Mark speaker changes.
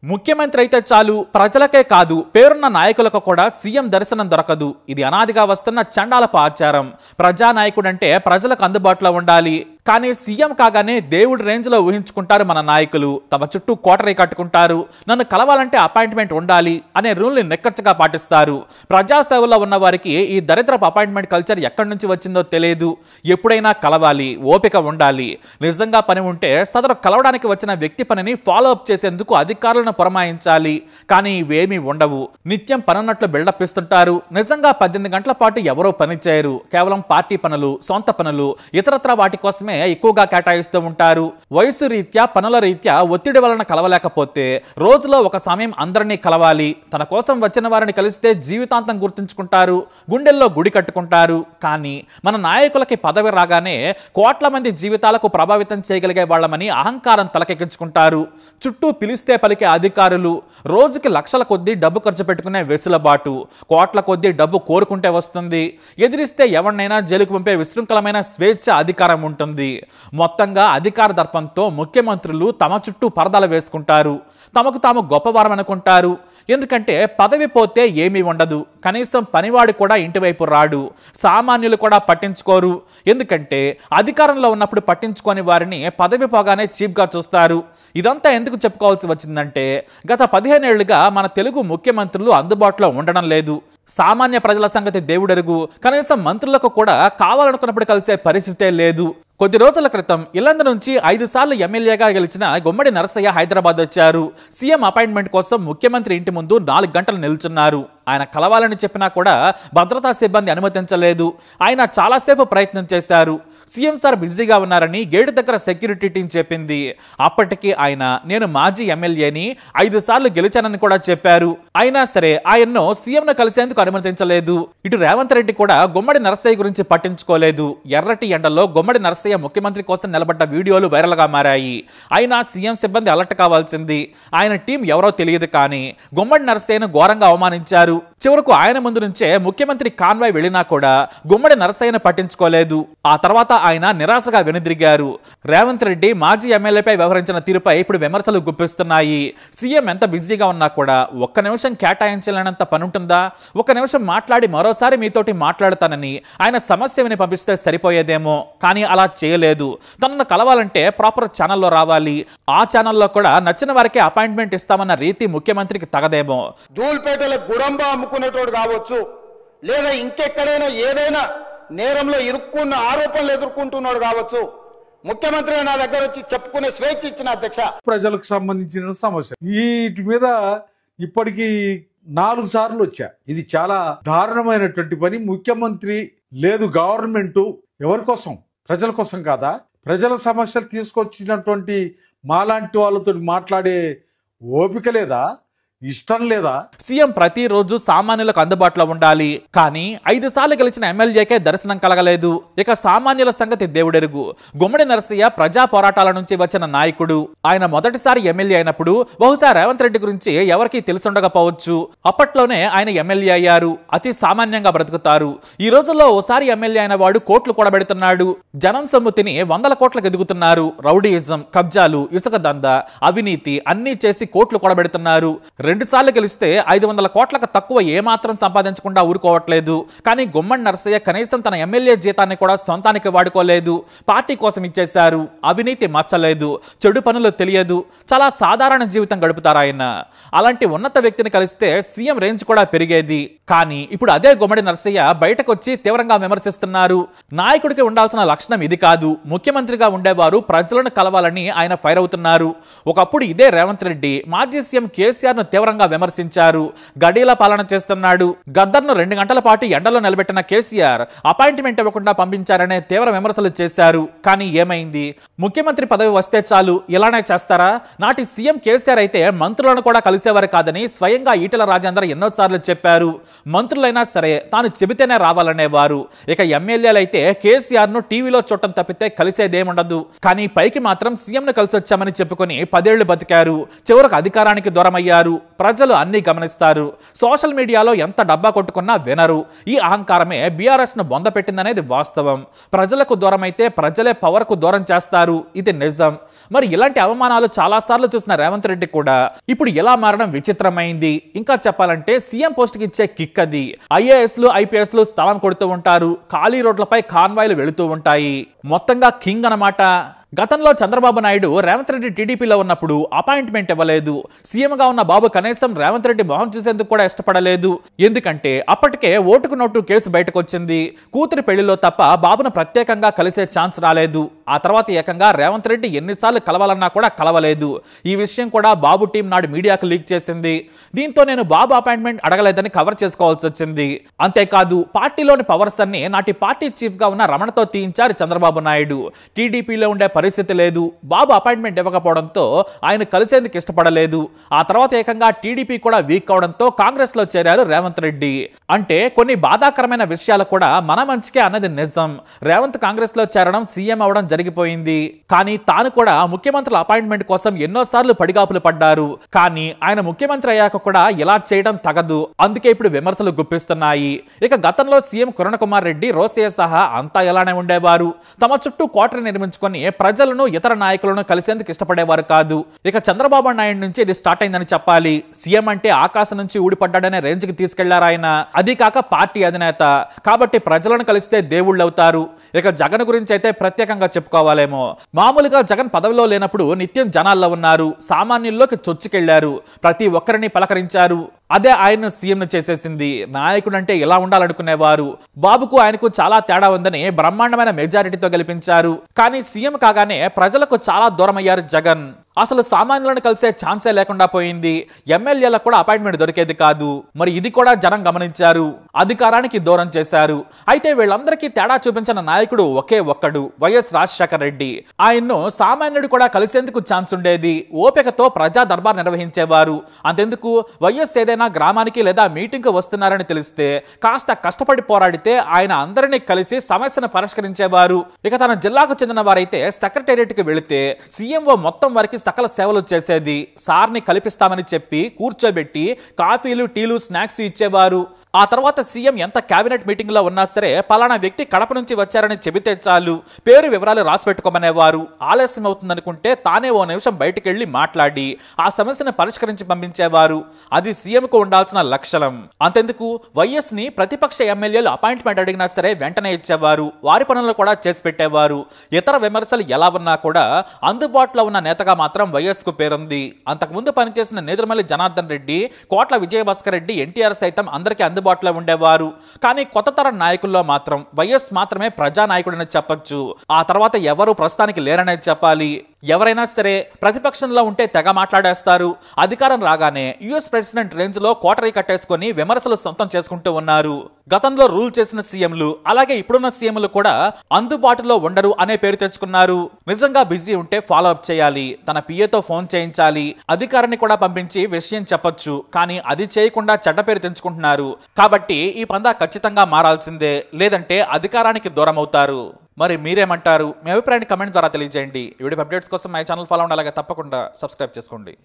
Speaker 1: ముఖ్యమంత్రి అయితే చాలు ప్రజలకే కాదు పేరున్న నాయకులకు కూడా సీఎం దర్శనం దొరకదు. ఇది అనాదిగా వస్తున్న చండాలపు ఆచారం. ప్రజానాయకుడంటే ప్రజలకు అందుబాటులో ఉండాలి. కానీ సీఎం కాగానే దేవుడి రేంజ్లో ఊహించుకుంటారు మన నాయకులు. తమ చుట్టూ కోటరీ కట్టుకుంటారు. నన్ను కలవాలంటే అపాయింట్మెంట్ ఉండాలి అనే రూల్ని నిక్కచ్చిగా పాటిస్తారు. ప్రజాసేవలో ఉన్న వారికి ఈ దరిద్రపు అపాయింట్మెంట్ కల్చర్ ఎక్కడి నుంచి వచ్చిందో తెలియదు. ఎప్పుడైనా కలవాలి, ఓపిక ఉండాలి. నిజంగా పని ఉంటే సదరు కలవడానికి వచ్చిన వ్యక్తి పనిని ఫాలో అప్ చేసేందుకు అధికారులను పురమాయించాలి. కానీ ఇవేమీ ఉండవు. నిత్యం పనున్నట్లు బిల్డప్ ఇస్తుంటారు. నిజంగా 18 గంటల పాటు ఎవరో పని చేయరు. కేవలం పార్టీ పనులు, సొంత పనులు, ఇతరత్ర వాటి కోసమే ఎక్కువగా కేటాయిస్తూ ఉంటారు. వయసు రీత్యా, పనుల రీత్యా ఒత్తిడి వలన కలవలేకపోతే రోజులో ఒక సమయం అందరినీ కలవాలి. తన కోసం వచ్చిన వారిని కలిస్తే జీవితాంతం గుర్తుంచుకుంటారు, గుండెల్లో గుడి కట్టుకుంటారు. కానీ మన నాయకులకి పదవి రాగానే కోట్ల మంది జీవితాలకు ప్రభావితం చేయగలిగే వాళ్ళమని అహంకారం తలకెక్కించుకుంటారు. చుట్టూ పిలిస్తే పలికే అధికారులు, రోజుకి లక్షల కొద్దీ డబ్బు ఖర్చు పెట్టుకునే వెసులుబాటు, కోట్ల కొద్దీ డబ్బు కోరుకుంటే వస్తుంది. ఎదిరిస్తే ఎవరినైనా జైలుకు పంపే విశృంఖలమైన స్వేచ్ఛ అధికారం ఉంటుంది. మొత్తంగా అధికార దర్పంతో ముఖ్యమంత్రులు తమ చుట్టూ పరదాలు వేసుకుంటారు. తమకు తాము గొప్పవారం అనుకుంటారు. ఎందుకంటే పదవి పోతే ఏమీ ఉండదు. కనీసం పనివాడు కూడా ఇంటివైపు రాడు. సామాన్యులు కూడా పట్టించుకోరు. ఎందుకంటే అధికారంలో ఉన్నప్పుడు పట్టించుకొని వారిని పదవి పోగానే చీప్గా చూస్తారు. ఇదంతా ఎందుకు చెప్పుకోవాల్సి వచ్చిందంటే గత 15 ఏళ్లుగా మన తెలుగు ముఖ్యమంత్రులు అందుబాటులో ఉండడం లేదు. సామాన్య ప్రజల సంగతి దేవుడెరుగు. కనీసం మంత్రులకు కూడా కావాలనుకున్నప్పుడు కలిసే పరిస్థితే లేదు. కొద్ది రోజుల క్రితం ఇల్లందు నుంచి 5 సార్లు ఎమ్మెల్యేగా గెలిచిన గుమ్మడి నరసయ్య హైదరాబాద్ వచ్చారు. సీఎం అపాయింట్మెంట్ కోసం ముఖ్యమంత్రి ఇంటి ముందు 4 గంటలు నిల్చున్నారు. ఆయన కలవాలని చెప్పినా కూడా భద్రతా సిబ్బంది అనుమతించలేదు. ఆయన చాలాసేపు ప్రయత్నం చేశారు. సీఎం సార్ బిజీగా ఉన్నారని గేటు దగ్గర సెక్యూరిటీ టీం చెప్పింది. అప్పటికి ఆయన నేను మాజీ ఎమ్మెల్యేని 5 సార్లు గెలిచానని కూడా చెప్పారు. అయినా సరే ఆయన్ను సీఎంను కలిసేందుకు అనుమతించలేదు. ఇటు రేవంత్ రెడ్డి కూడా గుమ్మడి నరసయ్య గురించి పట్టించుకోలేదు. ఎర్రటి ఎండలో గుమ్మడి నరసయ్య ముఖ్యమంత్రి కోసం నిలబడ్డ వీడియోలు వైరల్ గా మారాయి. అయినా సీఎం సిబ్బంది అలర్ట్ కావాల్సింది. ఆయన టీం ఎవరో తెలియదు కానీ గుమ్మడి నరసయ్యను ఘోరంగా అవమానించారు. చివరకు ఆయన ముందు నుంచే ముఖ్యమంత్రి కాన్వాయ్ వెళ్ళినా కూడా గుమ్మడి నరసయ్యను పట్టించుకోలేదు. ఆ తర్వాత ఆయన నిరాశగా వెనుదిరిగారు. రేవంత్ రెడ్డి మాజీ ఎమ్మెల్యేపై వ్యవహరించిన తీరుపై ఇప్పుడు విమర్శలు గుప్పిస్తున్నాయి. సీఎం ఎంత బిజీగా ఉన్నా కూడా ఒక్క నిమిషం కేటాయించలేనంత పనుంటుందా? ఒక నిమిషం మాట్లాడి మరోసారి మీతోటి మాట్లాడతానని ఆయన సమస్య విని పంపిస్తే సరిపోయేదేమో. కానీ అలా చేయలేదు. తనను కలవాలంటే ప్రాపర్ ఛానల్లో రావాలి. ఆ ఛానల్లో కూడా నచ్చిన వారికి అపాయింట్మెంట్ ఇస్తామన్న రీతి ముఖ్యమంత్రికి తగదేమో.
Speaker 2: ధూల్పేటలో గుడంబా అమ్ముకునేటోడు కావచ్చు, లేదా ఇంకెక్కడైనా ఏదైనా నేరంలో ఇరుక్కున్న ఆరోపణలు ఎదుర్కొంటున్నాడు కావచ్చు, ముఖ్యమంత్రి నా దగ్గర వచ్చి చెప్పుకునే స్వేచ్ఛ ఇచ్చిన అధ్యక్ష.
Speaker 3: ప్రజలకు సంబంధించిన సమస్య వీటి మీద ఇప్పటికీ 4 సార్లు వచ్చా. ఇది చాలా దారుణమైనటువంటి పని. ముఖ్యమంత్రి లేదు, గవర్నమెంట్ ఎవరి కోసం? ప్రజల కోసం కాదా? ప్రజల సమస్యలు తీసుకొచ్చినటువంటి మాలాంటి వాళ్ళతో మాట్లాడే ఓపిక లేదా? ఇష్టం లేదా?
Speaker 1: సీఎం ప్రతిరోజు సామాన్యులకు అందుబాటులో ఉండాలి. కానీ 5 సార్లు గెలిచిన ఎమ్మెల్యేకే దర్శనం కలగలేదు. ఇక సామాన్యుల సంగతి దేవుడెరుగు. గుమ్మడి నరసయ్య ప్రజా పోరాటాల నుంచి వచ్చిన నాయకుడు. ఆయన మొదటిసారి ఎమ్మెల్యే అయినప్పుడు బహుశా రేవంత్ రెడ్డి గురించి ఎవరికీ తెలుసుండకపోవచ్చు. అప్పట్లోనే ఆయన ఎమ్మెల్యే అయ్యారు. అతి సామాన్యంగా బ్రతుకుతారు. ఈ రోజుల్లో ఓసారి ఎమ్మెల్యే అయిన వాడు కోట్లు కూడబెడుతున్నాడు. జనం సొమ్ము తిని 100 కోట్లకు ఎదుగుతున్నారు. రౌడీయిజం, కబ్జాలు, ఇసుక దంద, అవినీతి అన్నీ చేసి కోట్లు కూడబెడుతున్నారు. 2 సార్లు గెలిస్తే 500 కోట్లకు తక్కువ ఏమాత్రం సంపాదించకుండా ఊరుకోవట్లేదు. కానీ గుమ్మడి నరసయ్య కనీసం తన ఎమ్మెల్యే జీతాన్ని కూడా సొంతానికి వాడుకోలేదు. పార్టీ కోసం ఇచ్చేశారు. అవినీతి మచ్చలేదు, చెడు పనులు తెలియదు. చాలా సాధారణ జీవితం గడుపుతారు ఆయన. అలాంటి ఉన్నత వ్యక్తిని కలిస్తే సీఎం రేంజ్ కూడా పెరిగేది. కానీ ఇప్పుడు అదే గుమ్మడి నరసయ్య బయటకు వచ్చి తీవ్రంగా విమర్శిస్తున్నారు. నాయకుడికి ఉండాల్సిన లక్షణం ఇది కాదు. ముఖ్యమంత్రిగా ఉండేవారు ప్రజలను కలవాలని ఆయన ఫైర్ అవుతున్నారు. ఒకప్పుడు ఇదే రేవంత్ రెడ్డి మాజీ సీఎం కేసీఆర్ ను తీవ్రంగా విమర్శించారు. గడీల పాలన చేస్తున్నాడు. గద్దర్ను 2 గంటల పాటు ఎండలో నిలబెట్టిన కేసీఆర్ అపాయింట్మెంట్ ఇవ్వకుండా పంపించారనే తీవ్ర విమర్శలు చేశారు. కానీ ఏమైంది? ముఖ్యమంత్రి పదవి వస్తే చాలు ఇలానే చేస్తారా? నాటి సీఎం కేసీఆర్ అయితే మంత్రులను కూడా కలిసేవారు కాదని స్వయంగా ఈటెల రాజేందర్ ఎన్నోసార్లు చెప్పారు. మంత్రులైనా సరే తాను చెబితేనే రావాలనేవారు. ఇక ఎమ్మెల్యేలు అయితే కేసీఆర్ ను టీవీలో చూడటం తప్పితే కలిసేదేముండదు. కానీ పైకి మాత్రం సీఎం ను కలిసి వచ్చామని చెప్పుకొని 10 ఏళ్లు బతికారు. చివరకు అధికారానికి దూరమయ్యారు. ప్రజలు అన్ని గమనిస్తారు. సోషల్ మీడియాలో ఎంత డబ్బా కొట్టుకున్నా వినరు. ఈ అహంకారమే బీఆర్ఎస్ ను బొంద పెట్టిందనేది వాస్తవం. ప్రజలకు దూరం అయితే ప్రజలే పవర్ కు దూరం చేస్తారు. ఇది నిజం. మరి ఇలాంటి అవమానాలు చాలా సార్లు చూసిన రేవంత్ రెడ్డి కూడా ఇప్పుడు ఎలా మారడం విచిత్రమైంది. ఇంకా చెప్పాలంటే సీఎం పోస్ట్ కి ఇచ్చే కిక్ అది. ఐఏఎస్లు ఐపీఎస్లు స్థలం కొడుతూ ఉంటారు. ఖాళీ రోడ్లపై కాన్వాయ్లు వెళుతూ ఉంటాయి. మొత్తంగా కింగ్ అన్నమాట. గతంలో చంద్రబాబు నాయుడు రేవంత్ రెడ్డి టీడీపీలో ఉన్నప్పుడు అపాయింట్మెంట్ ఇవ్వలేదు. సీఎంగా ఉన్న బాబు కనీసం రేవంత్ రెడ్డి మొహం చూసేందుకు కూడా ఇష్టపడలేదు. ఎందుకంటే అప్పటికే ఓటుకు నోటు కేసు బయటకు వచ్చింది. కూతురి పెళ్లిలో తప్ప బాబును ప్రత్యేకంగా కలిసే ఛాన్స్ రాలేదు. ఆ తర్వాత ఏకంగా రేవంత్ రెడ్డి ఎన్నిసార్లు కలవాలన్నా కూడా కలవలేదు. ఈ విషయం కూడా బాబు టీం నాడు మీడియాకు లీక్ చేసింది. దీంతో నేను బాబు అపాయింట్మెంట్ అడగలేదని కవర్ చేసుకోవాల్సి వచ్చింది. అంతేకాదు పార్టీలోని పవర్స్ అన్ని నాటి పార్టీ చీఫ్ గా ఉన్న రమణతో తీయించారు చంద్రబాబు నాయుడు. టీడీపీలో ఉండే పరిస్థితి లేదు. బాబు అపాయింట్మెంట్ ఇవ్వకపోవడంతో ఆయన కలిసేందుకు ఇష్టపడలేదు. ఆ తర్వాత ఏకంగా టీడీపీ కూడా వీక్ అవడంతో కాంగ్రెస్ లో చేరారు రేవంత్ రెడ్డి. అంటే కొన్ని బాధాకరమైన విషయాలు కూడా మన మంచికే అన్నది నిజం. రేవంత్ కాంగ్రెస్ లో చేరడం, సీఎం అవడం జరిగిపోయింది. కానీ తాను కూడా ముఖ్యమంత్రుల అపాయింట్మెంట్ కోసం ఎన్నోసార్లు పడిగాపులు పడ్డారు. కానీ ఆయన ముఖ్యమంత్రి అయ్యాక కూడా ఇలా చేయడం తగదు. అందుకే ఇప్పుడు విమర్శలు గుప్పిస్తున్నాయి. ఇక గతంలో సీఎం కిరణ్ కుమార్ రెడ్డి, రోసయ్య సహా అంతా ఎలానే ఉండేవారు. తమ చుట్టూ కోటరీ నిర్మించుకొని ప్రజలను ఇతర నాయకులను కలిసేందుకు ఇష్టపడేవారు కాదు. ఇక చంద్రబాబు నాయుడు నుంచి ఇది స్టార్ట్ అయిందని చెప్పాలి. సీఎం అంటే ఆకాశం నుంచి ఊడిపడ్డాడనే రేంజ్ కి తీసుకెళ్లారు ఆయన. అది కాక పార్టీ అధినేత కాబట్టి ప్రజలను కలిస్తే దేవుళ్ళు అవుతారు. ఇక జగన్ గురించి అయితే ప్రత్యేకంగా చెప్పుకోవాలేమో. మామూలుగా జగన్ పదవిలో లేనప్పుడు నిత్యం జనాల్లో ఉన్నారు. సామాన్యుల్లోకి చొచ్చుకెళ్లారు. ప్రతి ఒక్కరిని పలకరించారు. అదే ఆయన్ను సీఎం చేసేసింది. నాయకుడు అంటే ఎలా ఉండాలనుకునేవారు. బాబుకు ఆయనకు చాలా తేడా ఉందని బ్రహ్మాండమైన మెజారిటీతో గెలిపించారు. కానీ సీఎం కాగానే ప్రజలకు చాలా దూరమయ్యారు జగన్. అసలు సామాన్యులను కలిసే ఛాన్సే లేకుండా పోయింది. ఎమ్మెల్యేలకు కూడా అపాయింట్మెంట్ దొరికేది కాదు. మరి ఇది కూడా జనం గమనించారు. అధికారానికి దూరం చేశారు. అయితే వీళ్ళందరికీ తేడా చూపించిన నాయకుడు ఒకే ఒక్కడు, వైఎస్ రాజశేఖర రెడ్డి. ఆయన్ను సామాన్యుడు కూడా కలిసేందుకు ఛాన్స్ ఉండేది. ఓపికతో ప్రజా దర్బార్ నిర్వహించేవారు. అంతెందుకు వైఎస్ ఏదైనా గ్రామానికి లేదా మీటింగ్ కు వస్తున్నారని తెలిస్తే కాస్త కష్టపడి పోరాడితే ఆయన అందరినీ కలిసి సమస్యను పరిష్కరించేవారు. ఇక తన జిల్లాకు చెందిన వారైతే సెక్రటేరియట్ కి వెళితే సీఎంఓ మొత్తం వారికి సకల సేవలు చేసేది. సార్ని కల్పిస్తామని చెప్పి కూర్చోబెట్టి కాఫీలు, టీలు, స్నాక్స్ ఇచ్చేవారు. ఆ తర్వాత సీఎం ఎంత కేబినెట్ మీటింగ్ లో ఉన్నా సరే పలానా వ్యక్తి కడప నుంచి వచ్చారని చెబితే చాలు పేరు వివరాలు రాసి పెట్టుకోమనేవారు. ఆలస్యం అవుతుందనుకుంటే తానే ఓ నిమిషం బయటికి వెళ్లి మాట్లాడి ఆ సమస్యను పరిష్కరించి పంపించేవారు. అది సీఎం కు ఉండాల్సిన లక్షణం. అంతెందుకు వైఎస్ ని ప్రతిపక్ష ఎమ్మెల్యేలు అపాయింట్మెంట్ అడిగినా సరే వెంటనే ఇచ్చేవారు. వారి పనులు కూడా చేసి పెట్టేవారు. ఇతర విమర్శలు ఎలా ఉన్నా కూడా అందుబాటులో ఉన్న నేతగా మాత్రం వైఎస్ కు పేరుంది. అంతకుముందు పనిచేసిన నేదురుమల్లి జనార్దన్ రెడ్డి, కోట్ల విజయభాస్కర్ రెడ్డి, ఎన్టీఆర్ సైతం అందరికీ అందుబాటులో ఉండేవారు. కానీ కొత్త తరం నాయకుల్లో మాత్రం వైఎస్ మాత్రమే ప్రజానాయకుడని చెప్పొచ్చు. ఆ తర్వాత ఎవరు ప్రస్తుతానికి లేరనేది చెప్పాలి. ఎవరైనా సరే ప్రతిపక్షంలో ఉంటే తెగ మాట్లాడేస్తారు. అధికారం రాగానే యుఎస్ ప్రెసిడెంట్ రేంజ్ లో కోటరీ కట్టేసుకొని విమర్శలు సొంతం చేసుకుంటూ ఉన్నారు. గతంలో రూల్ చేసిన సీఎంలు అలాగే ఇప్పుడున్న సీఎంలు కూడా అందుబాటులో ఉండరు అనే పేరు తెచ్చుకున్నారు. నిజంగా బిజీ ఉంటే ఫాలో అప్ చేయాలి. తన పిఏతో ఫోన్ చేయించాలి. అధికారాన్ని కూడా పంపించి విషయం చెప్పొచ్చు. కానీ అది చేయకుండా చెడ్డ పేరు తెంచుకుంటున్నారు. కాబట్టి ఈ పందా ఖచ్చితంగా మారాల్సిందే. లేదంటే అధికారానికి దూరం అవుతారు. మరి మీరేమంటారు? మీ అభిప్రాయాన్ని కమెంట్ ద్వారా తెలియజేయండి. ఈ వీడియో అప్డేట్స్ కోసం మై ఛానల్ ఫాలో అవ్వండి. అలాగే తప్పకుండా సబ్స్క్రైబ్ చేసుకోండి.